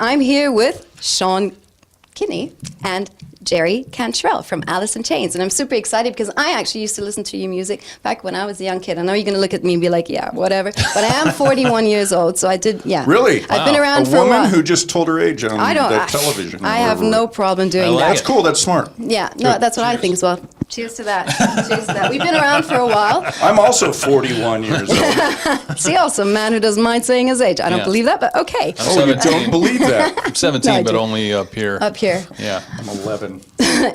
I'm here with Sean Kinney and Jerry Cantrell from Alice in Chains. And I'm super excited because I actually used to listen to your music back when I was a young kid. I know you're going to look at me and be like, yeah, whatever. But I am 41 years old, so I did, yeah. Really? I've been around for a while. A woman who just told her age on the television. I have no problem doing that. That's cool. That's smart. Yeah, no, that's what I think as well. Cheers to that. Cheers to that. We've been around for a while. I'm also 41 years old. See, also a man who doesn't mind saying his age. I don't believe that, but okay. Oh, you don't believe that? I'm 17, but only up here. Up here. Yeah. I'm 11.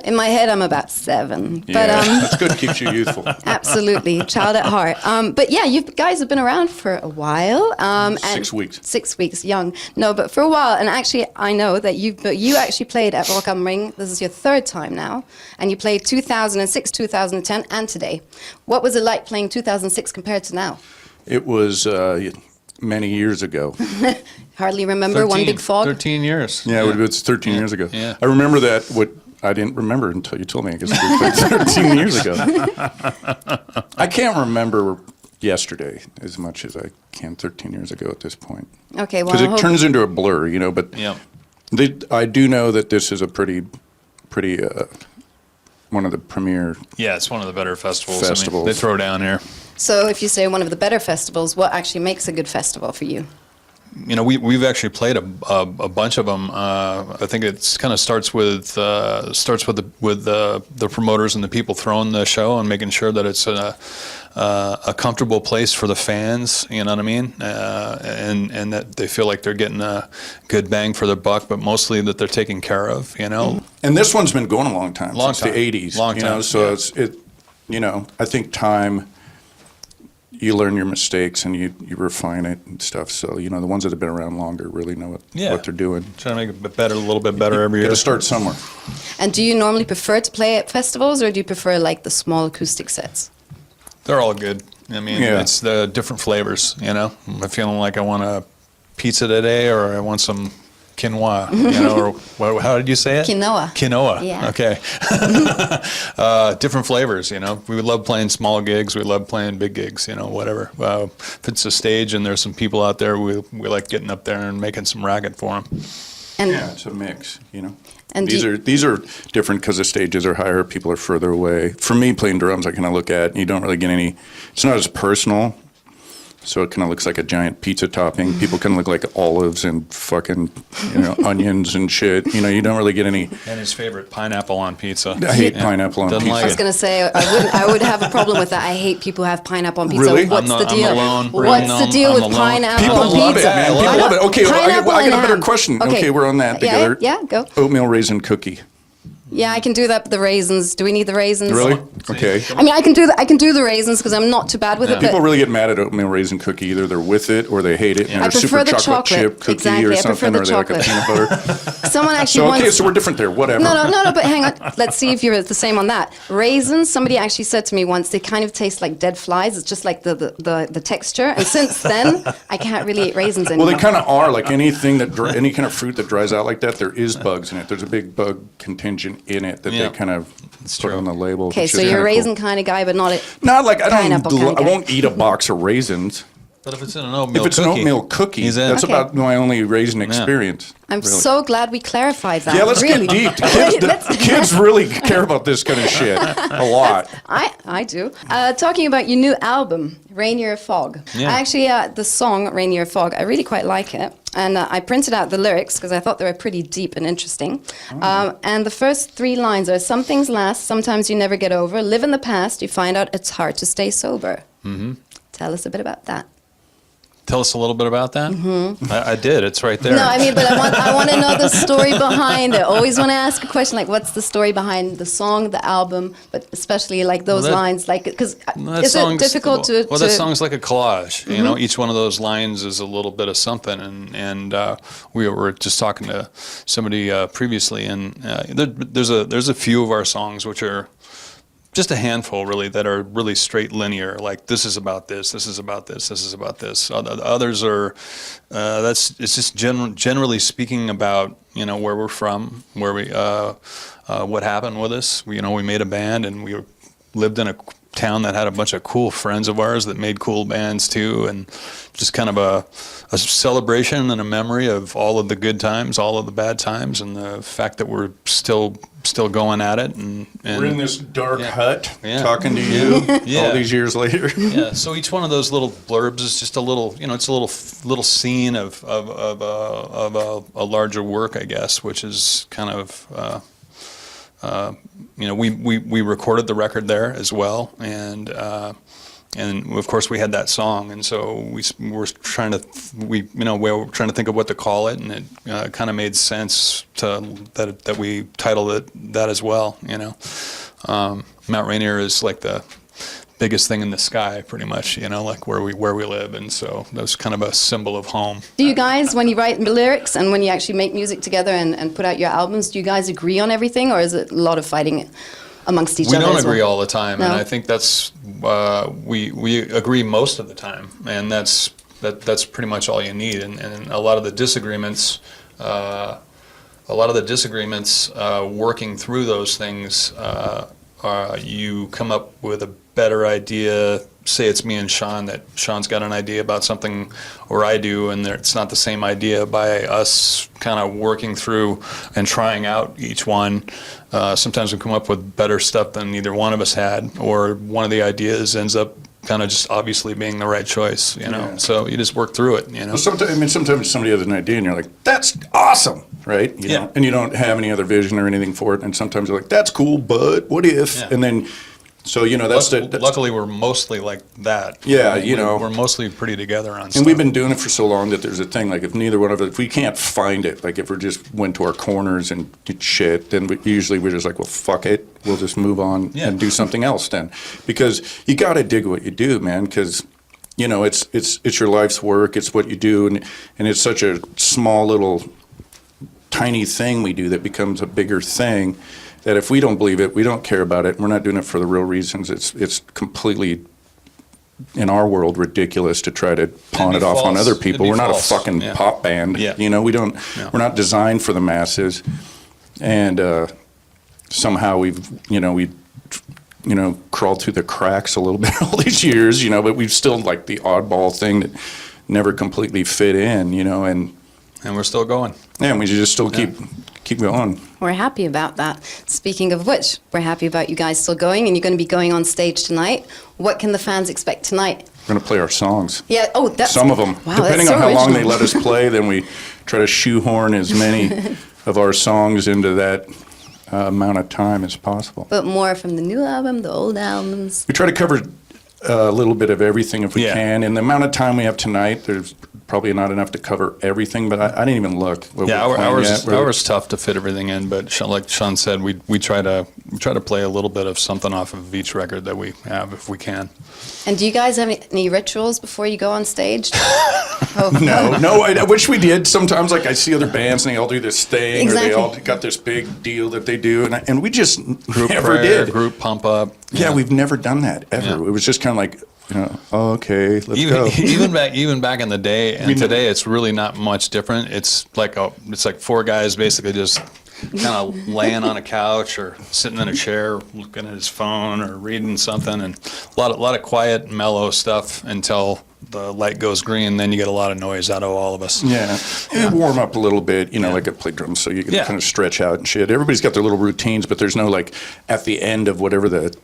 In my head, I'm about 7. Yeah, but, that's good. Keeps you youthful. Absolutely. Child at heart. But yeah, you guys have been around for a while. 6 weeks. 6 weeks, young. No, but for a while. And actually, I know that you actually played at Rock am Ring. This is your 3rd time now. And you played 2006, 2010, and today. What was it like playing 2006 compared to now? It was many years ago. Hardly remember. 1 big fog. 13 years. Yeah, it was 13 years ago. Yeah. I remember that. What I didn't remember until you told me. I guess it was like 13 years ago. I can't remember yesterday as much as I can 13 years ago at this point. Okay, well, because it turns into a blur, you know. But yeah. I do know that this is a pretty one of the premier. Yeah, it's one of the better festivals. Festivals. I mean, they throw down here. So if you say one of the better festivals, what actually makes a good festival for you? You know, we've actually played a bunch of them. I think it's kind of starts with the promoters and the people throwing the show and making sure that it's a comfortable place for the fans. You know what I mean? And that they feel like they're getting a good bang for their buck, but mostly that they're taken care of. You know. And this one's been going a long time. Since the 80s. Long time. You know, so yeah. You know, I think time. You learn your mistakes and you refine it and stuff. So, you know, the ones that have been around longer really know what they're doing. Trying to make it better, a little bit better every year. Got to start somewhere. And do you normally prefer to play at festivals, or do you prefer like the small acoustic sets? They're all good. I mean, it's the different flavors, you know. I'm feeling like I want a pizza today, or I want some quinoa, you know, or how did you say it? Quinoa. Quinoa. Yeah. Okay. Different flavors, you know. We love playing small gigs. We love playing big gigs, you know, whatever. If it's a stage and there's some people out there, we like getting up there and making some racket for them. And yeah, it's a mix, you know. And these are different because the stages are higher, people are further away. For me, playing drums, I kind of look at, and you don't really get any, it's not as personal. So it kind of looks like a giant pizza topping. People kind of look like olives and fucking, you know, onions and shit. You know, you don't really get any. And his favorite, pineapple on pizza. I hate pineapple on Doesn't pizza. like I was going to say, I would have a problem with that. I hate people who have pineapple on pizza. Really? What's the deal? I'm alone. What's the deal with pineapple People on love pizza? it, man. People love it. Okay, I got a better ham. question. Okay, we're on that together. Yeah, go. Oatmeal raisin cookie. Yeah, I can do that. The raisins. Do we need the raisins? Really? Okay. I mean, I can do the raisins because I'm not too bad with it. People But really get mad at oatmeal raisin cookie. Either they're with it or they hate it. And I they're prefer super the chocolate chip cookie Exactly. or I prefer something, the or they like a chocolate. peanut butter. Someone actually So once. okay, so we're different there. Whatever. No, but hang on. Let's see if you're the same on that. Raisins, somebody actually said to me once, they kind of taste like dead flies. It's just like the texture. And since then, I can't really eat raisins anymore. Well, they kind of are. Like anything that, any kind of fruit that dries out like that, there is bugs in it. There's a big bug contingent in it that they kind of put on the label. Okay, so you're a raisin kind of guy, but not a Not like I pineapple won't eat a box of raisins. But if it's in an oatmeal If it's cookie, an oatmeal cookie, he's in. that's Okay. about my only raisin experience. I'm really. so glad we clarified that. Yeah, let's really. get deep. The kids really care about this kind of shit a lot. I do. Talking about your new album, Rainier Fog. Yeah. Actually, the song Rainier Fog, I really quite like it. And I printed out the lyrics because I thought they were pretty deep and interesting. And the first 3 lines are, some things last, sometimes you never get over. Live in the past, you find out it's hard to stay sober. Mm-hmm. Tell us a bit about that. Tell us a little bit about that. Mm-hmm. I did. It's right there. No, I mean, but I want to know the story behind it. Always want to ask a question like, what's the story behind the song, the album, but especially like those lines, like because is it difficult to? Well, that song's like a collage. You know, each one of those lines is a little bit of something, and we were just talking to somebody previously, and there's a few of our songs which are just a handful, really, that are really straight linear. Like this is about this. This is about this. This is about this. Others are. It's just generally speaking about where we're from, where we what happened with us. We made a band and we lived in town that had a bunch of cool friends of ours that made cool bands too, and just kind of a celebration and a memory of all of the good times, all of the bad times, and the fact that we're still going at it. And we're in this dark hut Yeah. talking to you Yeah. all these years later. Yeah, so each one of those little blurbs is just a little, it's a little scene of a larger work, I guess, which is kind of, we recorded the record there as well, and of course we had that song, and so we were trying to think of what to call it, and it kind of made sense that we titled it that as well. Mount Rainier is like the biggest thing in the sky, pretty much, like where we live, and so that's kind of a symbol of home. Do you guys, when you write lyrics and when you actually make music together and put out your albums, do you guys agree on everything, or is it a lot of fighting amongst each other? We don't as agree well? all the time, and No? I think that's we agree most of the time, and that's pretty much all you need. And a lot of the disagreements, working through those things, you come up with a better idea. Say it's me and Sean, that Sean's got an idea about something, or I do, and it's not the same idea. By us kind of working through and trying out each one, sometimes we come up with better stuff than either one of us had, or one of the ideas ends up kind of just obviously being the right choice, Yeah. So you just work through it, Well, sometimes somebody has an idea and you're like, that's awesome, right? You know, and you don't have any other vision or anything for it. And sometimes you're like, that's cool, but what if? Yeah. And then, so, that's Luckily, we're mostly like that. Yeah, we're mostly pretty together on stuff. And we've been doing it for so long that there's a thing, like if neither one of us, if we can't find it, like if we just went to our corners and did shit, then we're just like, well, fuck it. We'll just move on and do something else then. Because you got to dig what you do, man, because, it's your life's work. It's what you do. And it's such a small little tiny thing we do that becomes a bigger thing, that if we don't believe it, we don't care about it, and we're not doing it for the real reasons. It's completely, in our world, ridiculous to try to pawn it off on other people. We're not a fucking pop band. Yeah. We're not designed for the masses. And somehow we've crawled through the cracks a little bit all these years, but we've still like the oddball thing that never completely fit in, and we're still going. Yeah, and we just still keep going. We're happy about that. Speaking of which, we're happy about you guys still going, and you're going to be going on stage tonight. What can the fans expect tonight? We're going to play our songs. Yeah, that's... Some of them. Wow, Depending that's so on how long they original. let us play, then we try to shoehorn as many of our songs into that amount of time as possible. But more from the new album, the old albums. We try to cover a little bit of everything if we Yeah. can. And the amount of time we have tonight, there's probably not enough to cover everything, but I didn't even look. Ours tough to fit everything in, but like Sean said, we try to play a little bit of something off of each record that we have if we can. And do you guys have any rituals before you go on stage? No, I wish we did. Sometimes, like, I see other bands and they all do this thing, Exactly. or they all got this big deal that they do, and we just Group never prayer, did. group pump up. Yeah, we've never done that ever. Yeah. It was just kind of like, oh, okay, let's go. Even back in the day, and today it's really not much different. It's like four guys basically just kind of laying on a couch or sitting in a chair looking at his phone or reading something, and a lot of quiet, mellow stuff until the light goes green. Then you get a lot of noise out of all of us. Yeah, and warm up a little bit, like I play drums, so you can kind of stretch out and shit. Everybody's got their little routines, but there's no, like, at the end of whatever the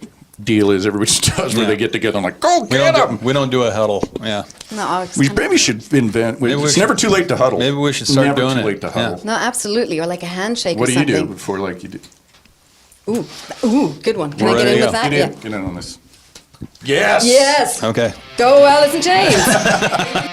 deal is everybody does where they get together and like, go get them. We don't do a huddle. Yeah. No, We maybe should invent. It's never too late to huddle. Maybe we should start doing it. Never too late to huddle. No, absolutely. Or like a handshake What or do you something. do before, like, you do? Ooh, good one. Can I We're get ready in to with go. that? Get in on this. Yes. Yes. Okay. Go, Alice in Chains.